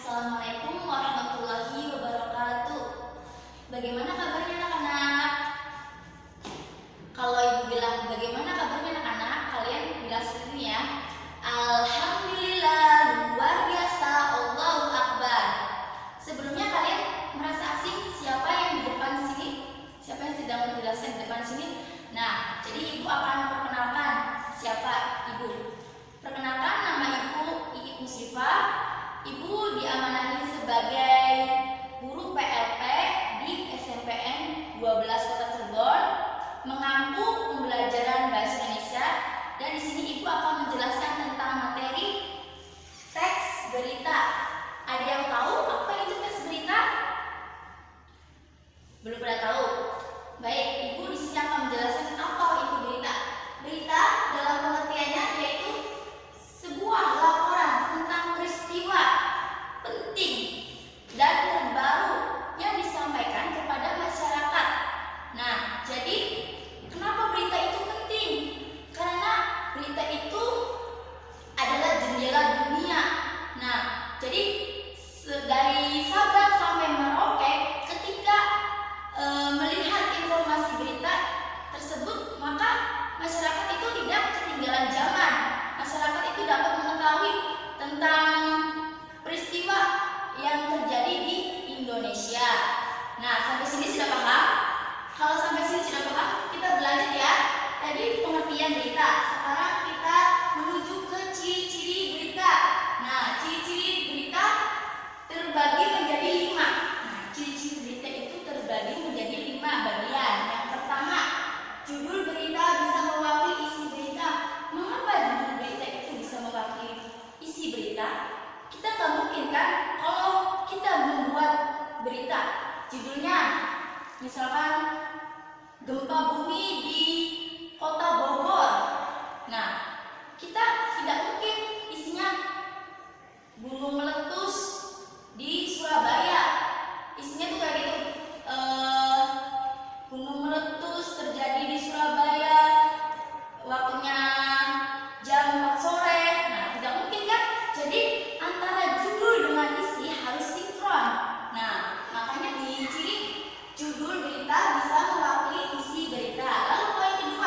Assalamualaikum warahmatullahi wabarakatuh. Bagaimana kabarnya anak-anak? Kalau ibu bilang bagaimana kabarnya anak-anak, kalian bilang sendiri ya. Alhamdulillah, luar biasa, Allahu Akbar. Sebelumnya kalian merasa asing siapa yang di depan sini? Siapa yang sedang menjelaskan di depan sini? Nah, jadi ibu akan perkenalkan siapa ibu. Perkenalkan, nama ibu Iik Musyifa. Ibu diamanahi sebagai guru PLP di SMPN 12 Kota Cirebon, mengampu pembelajaran bahasa Indonesia, dan di sini ibu akan menjelaskan tentang materi teks berita. Ada yang tahu apa itu teks berita? Belum pada tahu. Baik, ibu di sini akan menjelaskan apa itu berita. Berita dalam pengertiannya yaitu sebuah laporan tentang peristiwa penting dan terbaru yang disampaikan kepada masyarakat. Nah, jadi kenapa berita itu penting? Karena berita itu adalah jendela dunia. Nah, jadi dari Sabang sampai Merauke, ketika melihat informasi berita tersebut, maka masyarakat itu tidak ketinggalan zaman. Masyarakat itu dapat mengetahui tentang peristiwa yang terjadi di Indonesia. Nah, sampai sini sudah paham? Kalau sampai sini sudah paham, kita berlanjut ya. Tadi pengertian berita. Sekarang kita menuju ke ciri-ciri berita. Nah, ciri-ciri berita terbagi menjadi 5. Nah, ciri-ciri berita itu terbagi menjadi 5 bagian. Yang pertama, judul berita bisa mewakili isi berita. Mengapa judul berita itu bisa mewakili isi berita? Kita nggak mungkin kan kalau kita membuat berita judulnya misalkan gempa bumi di kota Bogor. Nah, kita tidak mungkin isinya gunung meletus di Surabaya. Isinya tuh kayak gitu, gunung meletus terjadi di Surabaya, waktunya jam 4 sore. Nah, tidak mungkin kan? Jadi antara judul dengan isi harus sinkron. Nah, makanya di ciri judul berita bisa mewakili isi berita. Lalu poin kedua,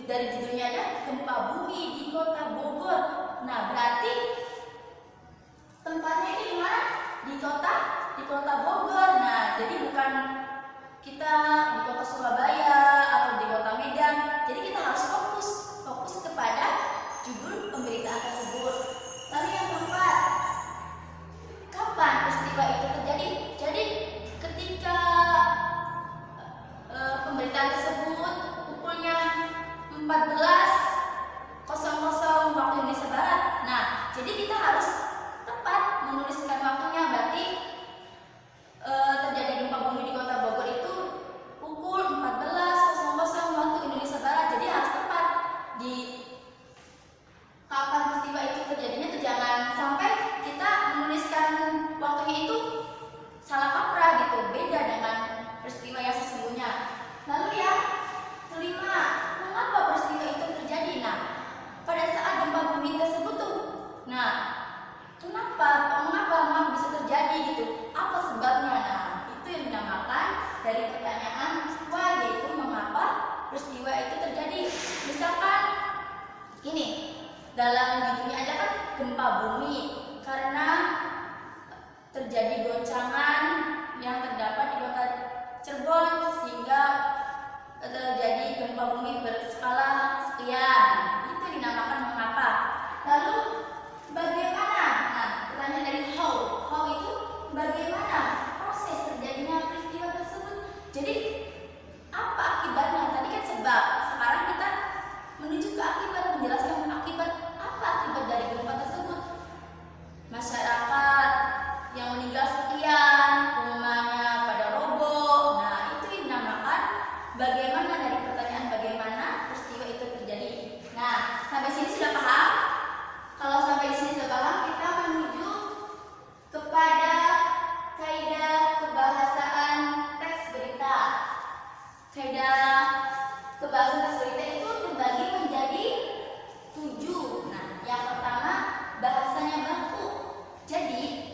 dari judulnya aja gempa bumi di Kota Bogor. Nah, berarti tempatnya ini di mana? Di Kota Bogor. Nah, jadi bukan kita di Kota Surabaya atau di Kota Medan. Jadi kita harus fokus kepada judul pemberitaan tersebut. Lalu yang keempat, kapan peristiwa itu terjadi? Jadi ketika pemberitaan tersebut pukulnya 14.00 waktu Indonesia Barat. Nah, jadi kita harus tepat menuliskan waktunya. Berarti terjadi gempa bumi di Kota Bogor itu pukul 14.00 waktu Indonesia Barat. Jadi harus tepat di kapan peristiwa itu terjadinya. Itu jangan sampai kita menuliskan waktunya itu salah kaprah gitu, beda dengan peristiwa yang sesungguhnya. Lalu yang kelima, mengapa peristiwa itu terjadi? Nah, pada saat gempa bumi tersebut tuh, nah, mengapa bisa terjadi gitu? Apa sebabnya? Nah, itu yang dinamakan dari pertanyaan why, yaitu mengapa peristiwa itu terjadi. Misalkan ini dalam judulnya aja kan gempa bumi, karena terjadi goncangan yang terdapat di Kota Cirebon sehingga terjadi gempa bumi berskala sekian. Itu dinamakan mengapa. Lalu bagaimana? Nah, pertanyaan dari how itu bagaimana proses terjadinya peristiwa tersebut. Jadi apa akibatnya? Tadi kan sebab, sekarang kita menuju ke akibat, menjelaskan akibat. Apa akibat dari gempa tersebut? Masyarakat yang meninggal sekian, rumahnya pada roboh. Nah, itu dinamakan bagaimana, dari pertanyaan bagaimana peristiwa itu terjadi. Nah, sampai sini sudah paham? Kalau sampai sini sudah paham, kita menuju kepada kaidah kebahasaan teks berita. Kaidah kebahasaan teks berita itu terbagi menjadi 7. Nah, yang pertama bahasanya baku. Jadi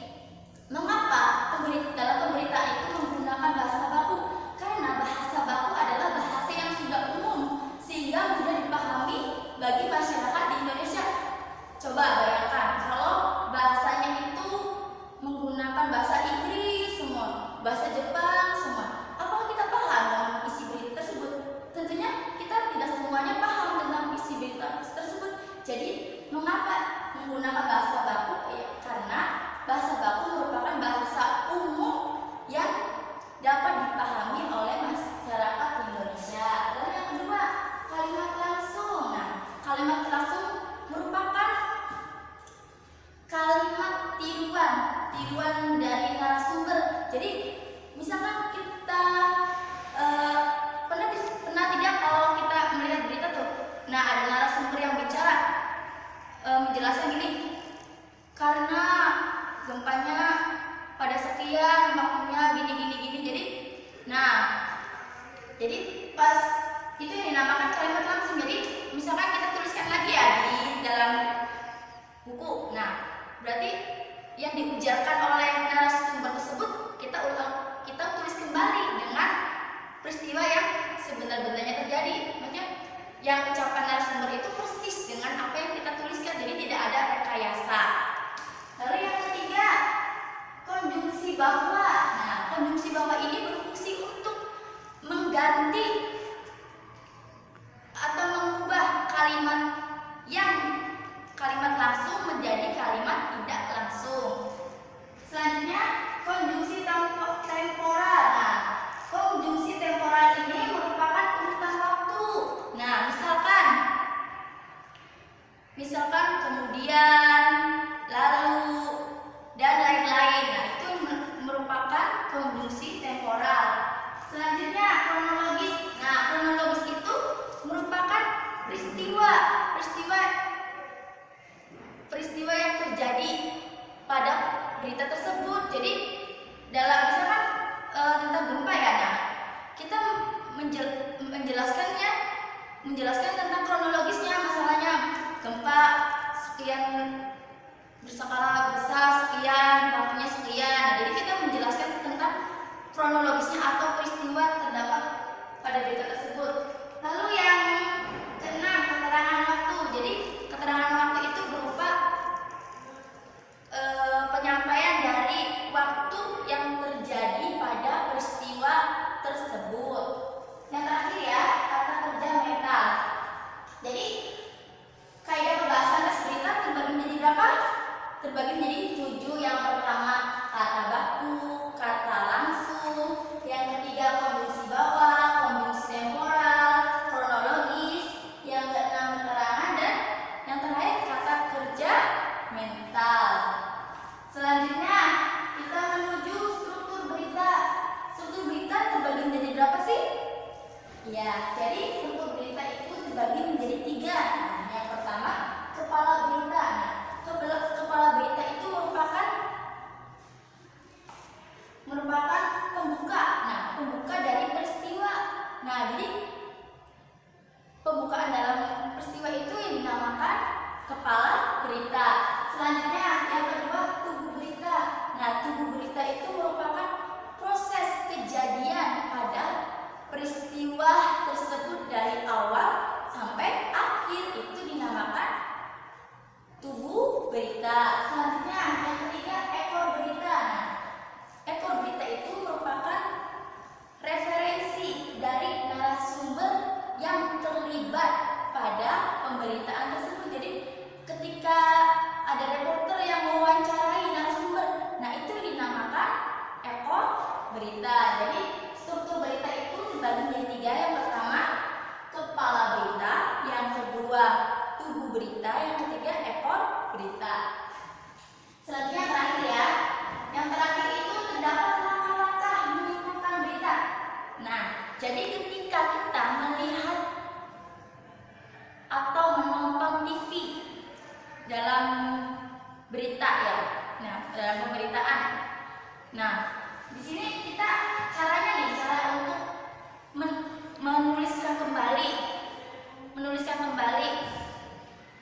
mengapa dalam pemberitaan itu menggunakan bahasa baku? Karena bahasa baku adalah bahasa yang sudah umum sehingga mudah dipahami bagi masyarakat di Indonesia. Coba bayangkan kalau bahasanya itu menggunakan bahasa Inggris semua, bahasa Jepang semua. Apakah kita paham dengan isi berita tersebut? Tentunya kita tidak semuanya paham tentang isi berita tersebut. Jadi mengapa menggunakan bahasa baku? Ya, karena bahasa baku merupakan bahasa umum yang dapat dipahami oleh masyarakat Indonesia. Lalu yang kedua, kalimat langsung. Nah, kalimat langsung merupakan kalimat tiruan dari narasumber. Jadi misalkan kita pernah tidak kalau kita melihat berita tuh, nah ada narasumber yang bicara menjelaskan gini, karena gempanya pada sekian waktunya gini. Jadi pas itu yang dinamakan kalimat langsung. Jadi misalkan kita tuliskan lagi ya di dalam buku. Nah, berarti yang diujarkan oleh narasumber tersebut kita tulis kembali dengan peristiwa yang sebenar-benarnya terjadi. Maksudnya yang ucapan narasumber itu persis dengan apa yang kita tuliskan. Jadi tidak ada rekayasa. Lalu yang ketiga, konjungsi bahwa. Nah, konjungsi bahwa ini berfungsi untuk mengganti atau mengubah kalimat langsung menjadi kalimat tidak langsung. Selanjutnya, konjungsi temporal. Nah, konjungsi temporal ini merupakan urutan waktu. Nah, misalkan kemudian, lalu, dan lain-lain. Nah, itu merupakan konjungsi temporal. Selanjutnya, kronologis. Nah, kronologis itu merupakan peristiwa yang terjadi pada berita tersebut. Jadi dalam misalkan tentang gempa ya, nah kita menjelaskan tentang kronologisnya, masalahnya gempa sekian berskala besar sekian, waktunya sekian. Nah, jadi kita menjelaskan tentang kronologisnya atau peristiwa terdapat pada berita tersebut. Lalu yang keenam, jadi struktur berita itu dibagi menjadi 3. Nah, yang pertama kepala berita. Nah, kepala berita itu merupakan pembuka. Nah, pembuka dari peristiwa. Nah, jadi pembukaan dalam peristiwa itu yang dinamakan kepala berita. Selanjutnya yang kedua tubuh berita. Nah, tubuh berita itu merupakan proses kejadian pada peristiwa tersebut dari awal sampai akhir, itu dinamakan tubuh berita. Selanjutnya yang ketiga ekor berita. Nah, ekor berita itu merupakan referensi dari narasumber yang terlibat pada pemberitaan tersebut. Jadi ketika ada reporter yang mewawancarai narasumber, nah itu dinamakan ekor berita. Jadi struktur berita itu dibagi menjadi 3. Yang pertama kepala berita, yang kedua tubuh berita, yang ketiga ekor berita. Selanjutnya yang terakhir ya. Yang terakhir itu terdapat langkah-langkah menyimpulkan berita. Nah, jadi ketika kita melihat atau menonton TV dalam berita ya, nah dalam pemberitaan. Nah, di sini kita cara untuk menuliskan kembali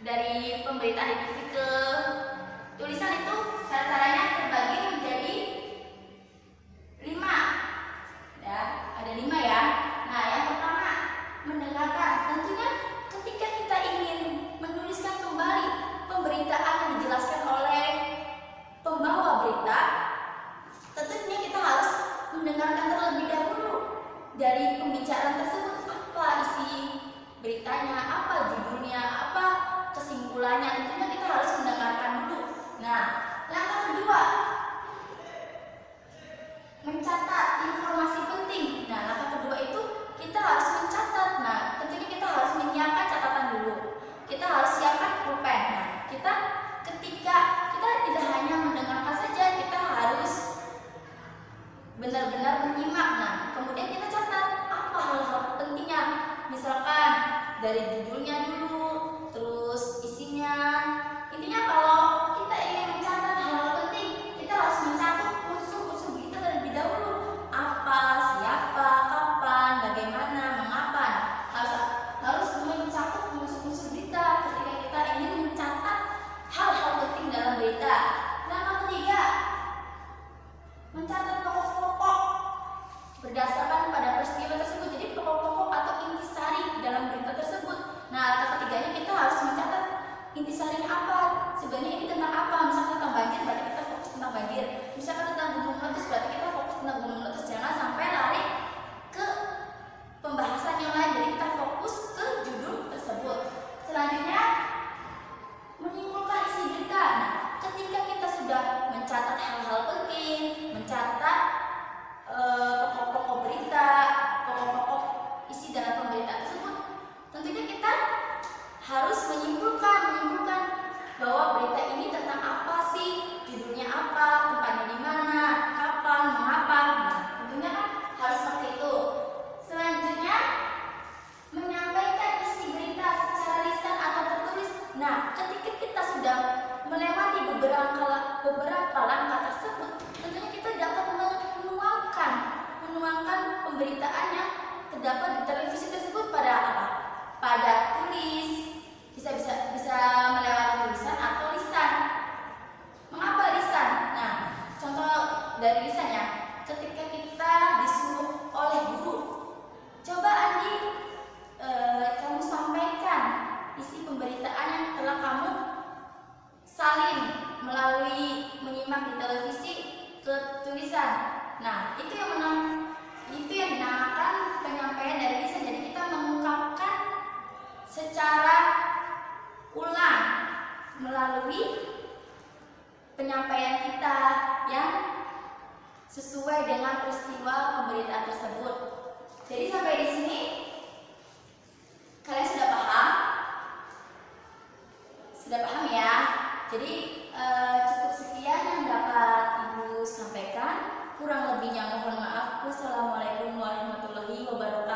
dari pemberitaan di TV ke tulisan itu caranya terbagi menjadi 5. Ya, ada 5 ya. Nah, yang pertama mendengarkan. Tentunya ketika kita ingin menuliskan kembali pemberitaan yang dijelaskan oleh pembawa berita, tentunya kita harus mendengarkan terlebih dahulu dari pembicaraan tersebut, apa isi beritanya, apa judulnya, apa kesimpulannya. Tentunya kita harus mendengarkan dulu. Nah, langkah kedua mencatat informasi penting. Nah, langkah kedua itu kita harus mencatat. Nah, tentunya kita harus menyiapkan catatan dulu. Kita harus siapkan pulpen. Nah, ketika kita tidak hanya mendengarkan saja, kita harus benar-benar menyimak. Nah, kemudian kita catat apa hal-hal pentingnya. Misalkan dari judulnya dulu, terus isinya. Intinya kalau kita ingin mencatat hal-hal penting, kita harus mencatat unsur-unsur berita terlebih dahulu. Apa, siapa, kapan, bagaimana, mengapa. Harus mencatat unsur-unsur berita ketika kita ingin mencatat hal-hal penting dalam berita. Langkah ketiga, mencatat pokok-pokok berdasarkan pada peristiwa tersebut. Jadi pokok-pokok atau intisari dalam berita tersebut. Nah, langkah ketiganya kita harus mencatat intisarinya apa. Sebenarnya ini tentang apa? Misalkan tentang banjir, berarti kita fokus tentang banjir. Misalkan tentang gunung meletus, berarti kita fokus tentang gunung meletus. Jangan sampai lari ke pembahasan yang lain. Jadi kita fokus ke judul tersebut. Selanjutnya menyimpulkan isi berita. Nah, ketika kita sudah mencatat hal-hal penting, mencatat pokok-pokok berita, pokok-pokok isi dalam pemberitaan tersebut, tentunya kita harus menyimpulkan bahwa berita ini tentang apa sih, judulnya apa, tempatnya di mana, kapan, mengapa. Nah, tentunya kan harus seperti itu. Selanjutnya menyampaikan isi berita secara lisan atau tertulis. Nah, ketika kita sudah melewati beberapa langkah tersebut, tentunya kita dapat menuangkan pemberitaan yang terdapat di televisi tersebut pada apa? Pada tulis. Bisa melewati tulisan atau lisan. Mengapa lisan? Nah, contoh dari lisan ya. Ketika kita disuruh oleh guru, coba Andi, kamu sampaikan isi pemberitaan yang telah kamu salin melalui menyimak di televisi ke tulisan. Nah, itu yang dinamakan penyampaian dari lisan. Jadi kita mengungkapkan secara ulang melalui penyampaian kita yang sesuai dengan peristiwa pemberitaan tersebut. Jadi sampai di sini kalian sudah paham? Sudah paham ya? Jadi cukup sekian yang dapat Ibu sampaikan. Kurang lebihnya mohon maaf. Wassalamualaikum warahmatullahi wabarakatuh.